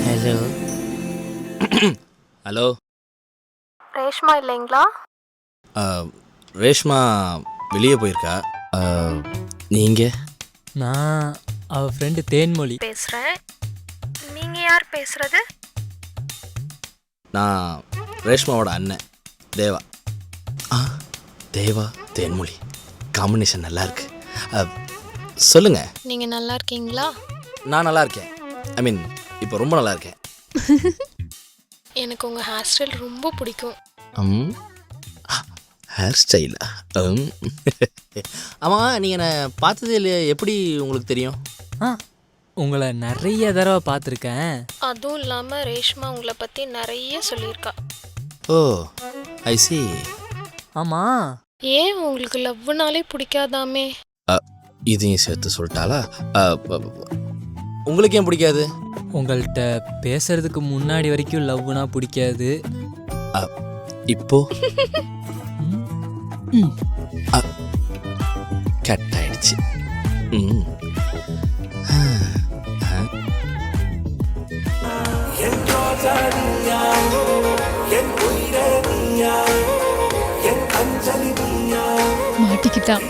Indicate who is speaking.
Speaker 1: Hello hello.
Speaker 2: Reshma இல்லைங்களா?
Speaker 1: ரேஷ்மா வெளியே போயிருக்கா. நீங்கள்?
Speaker 3: நான் அவள் ஃப்ரெண்டு தேன்மொழி
Speaker 2: பேசுகிறேன். நீங்கள் யார் பேசுகிறது?
Speaker 1: நான் ரேஷ்மாவோட அண்ணன் தேவா. தேவா தேன்மொழி காம்பினேஷன் நல்லா இருக்கு. சொல்லுங்க.
Speaker 2: நீங்கள் நல்லா இருக்கீங்களா?
Speaker 1: நான் நல்லா இருக்கேன். ஐ மீன் இப்போ ரொம்ப நல்லா இருக்கேன்.
Speaker 2: எனக்கு உங்கள் ஹேர் ஸ்டைல் ரொம்ப பிடிக்கும்.
Speaker 1: ஹேர் ஸ்டைலா? ஆமாம், நீங்கள் என்னை பார்த்ததே இல்லையா? எப்படி உங்களுக்கு தெரியும்?
Speaker 3: உங்களை நிறைய தடவை பார்த்துருக்கேன்.
Speaker 2: அதுவும் இல்லாமல் ரேஷ்மா உங்களை பற்றி நிறைய சொல்லியிருக்கா.
Speaker 1: ஓ, ஐ சி.
Speaker 3: ஆமாம்,
Speaker 2: ஏன் உங்களுக்கு லவ்னாலே பிடிக்காதாமே?
Speaker 1: இதையும் சேர்த்து சொல்லிட்டாளா? உங்களுக்கு ஏன் பிடிக்காது?
Speaker 3: உங்கள்கிட்ட பேசுறதுக்கு முன்னாடி வரைக்கும் லவ்னா பிடிக்காது.
Speaker 1: இப்போ கட் ஆயிடுச்சு.
Speaker 2: மாட்டிக்கிட்டான்.